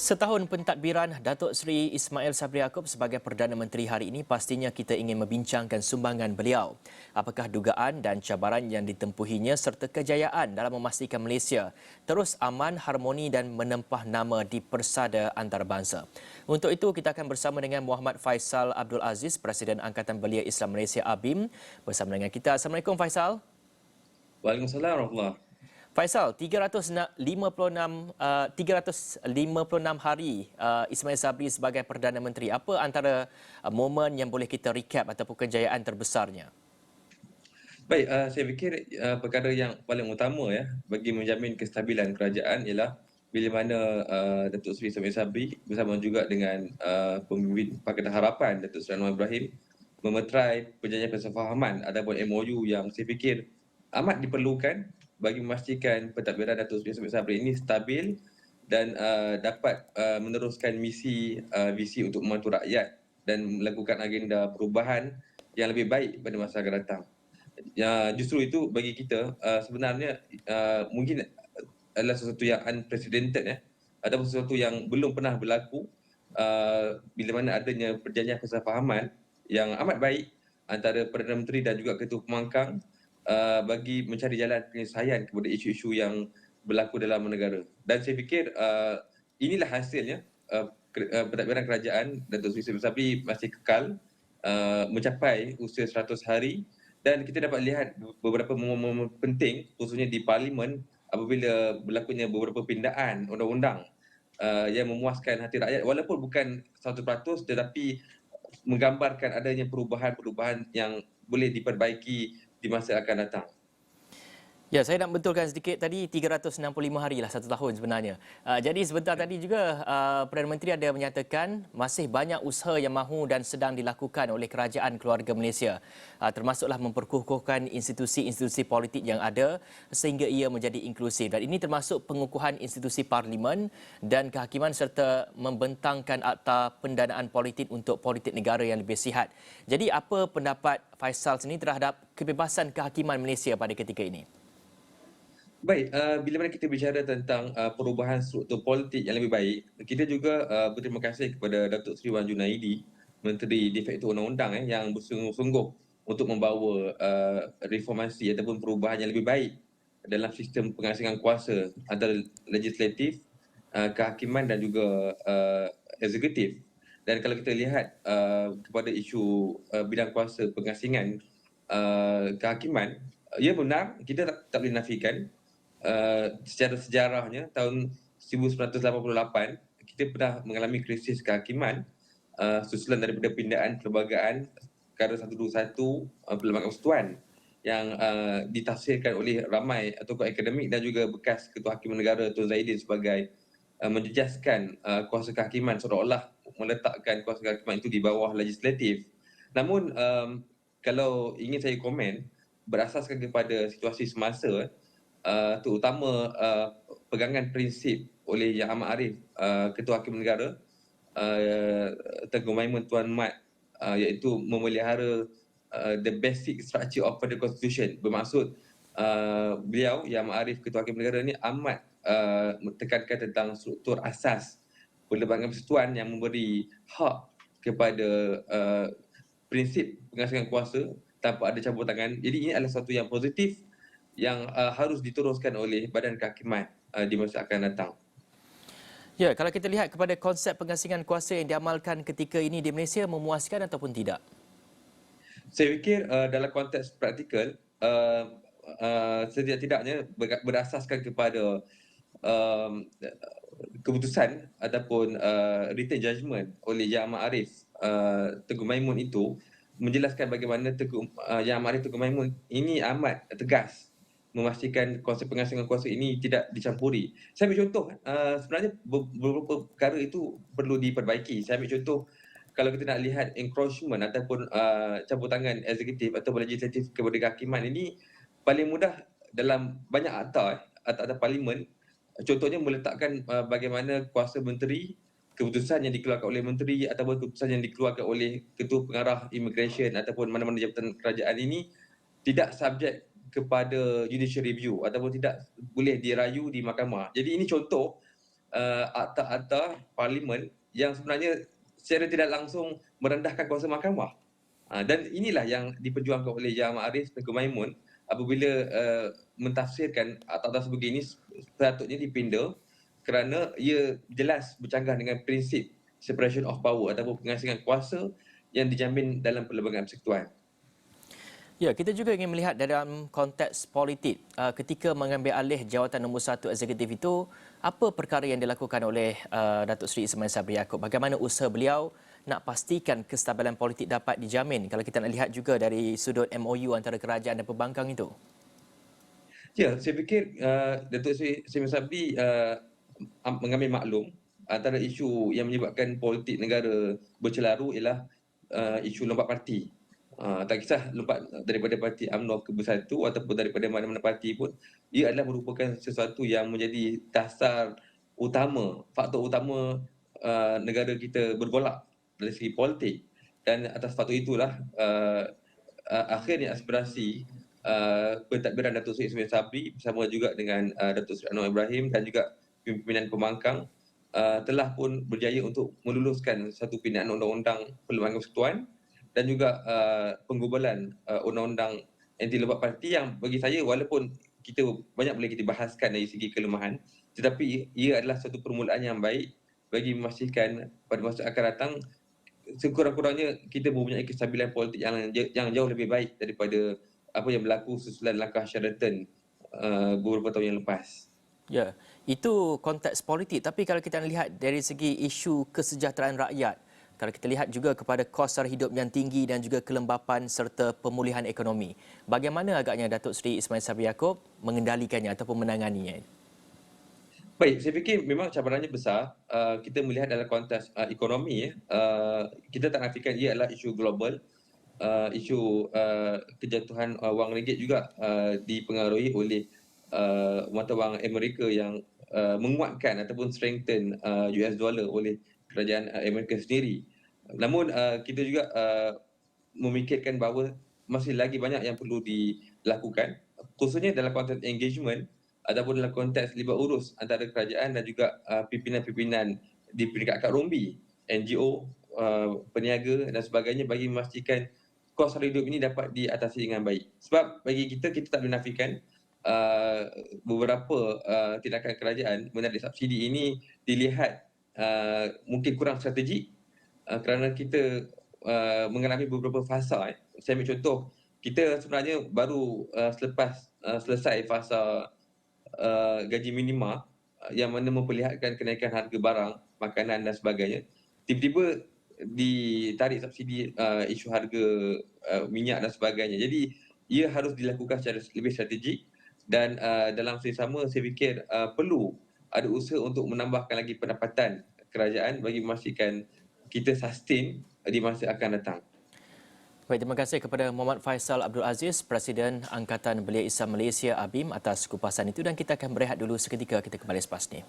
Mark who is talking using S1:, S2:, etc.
S1: Setahun pentadbiran Datuk Seri Ismail Sabri Yaakob sebagai Perdana Menteri hari ini, pastinya kita ingin membincangkan sumbangan beliau. Apakah dugaan dan cabaran yang ditempuhinya serta kejayaan dalam memastikan Malaysia terus aman, harmoni dan menempah nama di persada antarabangsa. Untuk itu, kita akan bersama dengan Muhammad Faisal Abdul Aziz, Presiden Angkatan Belia Islam Malaysia ABIM, bersama dengan kita. Assalamualaikum Faisal.
S2: Waalaikumsalam warahmatullahi.
S1: Faisal, 356 hari Ismail Sabri sebagai Perdana Menteri. Apa antara momen yang boleh kita recap ataupun kejayaan terbesarnya?
S2: Baik, saya fikir perkara yang paling utama ya bagi menjamin kestabilan kerajaan ialah bila mana Datuk Seri Ismail Sabri bersama juga dengan pemimpin Pakatan Harapan Datuk Seri Anwar Ibrahim memeterai perjanjian kesefahaman ataupun MOU yang saya fikir amat diperlukan bagi memastikan pentadbiran Datuk Seri Ismail Sabri ini stabil dan dapat meneruskan visi untuk membantu rakyat dan melakukan agenda perubahan yang lebih baik pada masa akan datang. Ya, justru itu bagi kita sebenarnya mungkin adalah sesuatu yang unprecedented ya, ataupun sesuatu yang belum pernah berlaku bila mana adanya perjanjian kesefahaman yang amat baik antara Perdana Menteri dan juga Ketua Pemangkang bagi mencari jalan penyelesaian kepada isu-isu yang berlaku dalam negara. Dan saya fikir inilah hasilnya pentadbiran kerajaan Datuk Seri Sabri masih kekal mencapai usia 100 hari dan kita dapat lihat beberapa momen penting khususnya di parlimen apabila berlakunya beberapa pindaan undang-undang yang memuaskan hati rakyat walaupun bukan 100% tetapi menggambarkan adanya perubahan-perubahan yang boleh diperbaiki di masa akan datang.
S1: Ya, saya nak betulkan sedikit tadi 365 hari lah, 1 tahun sebenarnya. Jadi sebentar tadi juga Perdana Menteri ada menyatakan masih banyak usaha yang mahu dan sedang dilakukan oleh Kerajaan Keluarga Malaysia. Termasuklah memperkukuhkan institusi-institusi politik yang ada sehingga ia menjadi inklusif. Dan ini termasuk pengukuhan institusi parlimen dan kehakiman serta membentangkan akta pendanaan politik untuk politik negara yang lebih sihat. Jadi apa pendapat Faisal sendiri terhadap kebebasan kehakiman Malaysia pada ketika ini?
S2: Baik, bila mana kita bicara tentang perubahan struktur politik yang lebih baik, kita juga berterima kasih kepada Datuk Seri Wan Junaidi, Menteri di Faktor Undang-Undang yang bersungguh-sungguh untuk membawa reformasi ataupun perubahan yang lebih baik dalam sistem pengasingan kuasa antara legislatif, kehakiman dan juga eksekutif. Dan kalau kita lihat kepada isu bidang kuasa pengasingan kehakiman, ya benar, kita tak boleh nafikan secara sejarahnya tahun 1988 kita pernah mengalami krisis kehakiman susulan daripada pindaan perlembagaan perkara 121 Perlembagaan Persekutuan yang ditafsirkan oleh ramai tokoh akademik dan juga bekas Ketua Hakiman Negara Tun Zaidin sebagai menjejaskan kuasa kehakiman seolah-olah meletakkan kuasa kehakiman itu di bawah legislatif. Namun kalau ingin saya komen berasaskan kepada situasi semasa terutama pegangan prinsip oleh Yang Amat Arif, Ketua Hakiman Negara, Tengku Maimun Tuan Mat, iaitu memelihara the basic structure of the constitution. Bermaksud beliau Yang Amat Arif, Ketua Hakiman Negara ni amat tekankan tentang struktur asas Perlembagaan Persekutuan yang memberi hak kepada prinsip pengasingan kuasa tanpa ada campur tangan. Jadi ini adalah satu yang positif yang harus diteruskan oleh Badan Kehakiman di masa akan datang.
S1: Ya, kalau kita lihat kepada konsep pengasingan kuasa yang diamalkan ketika ini di Malaysia, memuaskan ataupun tidak?
S2: Saya fikir dalam konteks praktikal, setidak-tidaknya berasaskan kepada um, keputusan ataupun written judgement oleh Yang Amat Arif Tengku Maimun itu menjelaskan bagaimana Yang Amat Arif Tengku Maimun ini amat tegas memastikan konsep pengasingan kuasa ini tidak dicampuri. Saya ambil contoh, sebenarnya beberapa perkara itu perlu diperbaiki. Saya ambil contoh, kalau kita nak lihat encroachment ataupun campur tangan eksekutif atau legislatif kepada kehakiman ini paling mudah dalam banyak akta parlimen. Contohnya meletakkan bagaimana kuasa menteri, keputusan yang dikeluarkan oleh menteri ataupun keputusan yang dikeluarkan oleh ketua pengarah immigration ataupun mana-mana jabatan kerajaan ini tidak subjek kepada judicial review ataupun tidak boleh dirayu di mahkamah. Jadi ini contoh akta-akta parlimen yang sebenarnya secara tidak langsung merendahkan kuasa mahkamah. Dan inilah yang diperjuangkan oleh Yang Ma'arif Tengku Maimun apabila mentafsirkan akta-akta sebegini sepatutnya dipinda kerana ia jelas bercanggah dengan prinsip separation of power ataupun pengasingan kuasa yang dijamin dalam perlembagaan persekutuan.
S1: Ya, kita juga ingin melihat dalam konteks politik. Ketika mengambil alih jawatan nombor 1 eksekutif itu, apa perkara yang dilakukan oleh Datuk Seri Ismail Sabri Yaakob? Bagaimana usaha beliau nak pastikan kestabilan politik dapat dijamin? Kalau kita nak lihat juga dari sudut MOU antara kerajaan dan pembangkang itu.
S2: Ya, saya fikir Datuk Seri Ismail Sabri mengambil maklum antara isu yang menyebabkan politik negara bercelaru ialah isu lompat parti. Tak kisah lompat daripada parti UMNO ke Bersatu ataupun daripada mana-mana parti pun, ia adalah merupakan sesuatu yang menjadi dasar utama, faktor utama negara kita bergolak dari segi politik. Dan atas faktor itulah akhirnya aspirasi pentadbiran Datuk Seri Ismail Sabri bersama juga dengan Datuk Seri Anwar Ibrahim dan juga pimpinan pembangkang telah pun berjaya untuk meluluskan satu pindaan undang-undang perlembagaan persekutuan dan juga penggubalan undang-undang anti lompat parti yang bagi saya walaupun kita banyak boleh kita bahaskan dari segi kelemahan tetapi ia adalah satu permulaan yang baik bagi memastikan pada masa akan datang sekurang-kurangnya kita mempunyai kestabilan politik yang jauh lebih baik daripada apa yang berlaku sesudah langkah Sheraton beberapa tahun yang lepas.
S1: Ya, itu konteks politik. Tapi kalau kita lihat dari segi isu kesejahteraan rakyat, kalau kita lihat juga kepada kos sara hidup yang tinggi dan juga kelembapan serta pemulihan ekonomi, bagaimana agaknya Datuk Seri Ismail Sabri Yaakob mengendalikannya ataupun menanganinya?
S2: Baik, saya fikir memang cabarannya besar. Kita melihat dalam konteks ekonomi, kita tak nafikan ia adalah isu global. Isu kejatuhan wang ringgit juga dipengaruhi oleh mata wang Amerika yang menguatkan ataupun strengthen US dollar oleh kerajaan Amerika sendiri. Namun kita juga memikirkan bahawa masih lagi banyak yang perlu dilakukan khususnya dalam konteks engagement ataupun dalam konteks libat urus antara kerajaan dan juga pimpinan-pimpinan di peringkat akar rumbi, NGO, peniaga dan sebagainya bagi memastikan kos sara hidup ini dapat diatasi dengan baik. Sebab bagi kita tak boleh nafikan beberapa tindakan kerajaan menarik subsidi ini dilihat mungkin kurang strategik kerana kita mengalami beberapa fasa. Saya ambil contoh, kita sebenarnya baru selepas selesai fasa gaji minima yang mana memperlihatkan kenaikan harga barang, makanan dan sebagainya. Tiba-tiba ditarik subsidi isu harga minyak dan sebagainya. Jadi ia harus dilakukan secara lebih strategik dan dalam masa sama saya fikir perlu ada usaha untuk menambahkan lagi pendapatan kerajaan bagi memastikan kita sustain di masa akan datang.
S1: Baik, terima kasih kepada Muhammad Faisal Abdul Aziz, Presiden Angkatan Belia Islam Malaysia ABIM atas kupasan itu dan kita akan berehat dulu seketika, kita kembali selepas ini.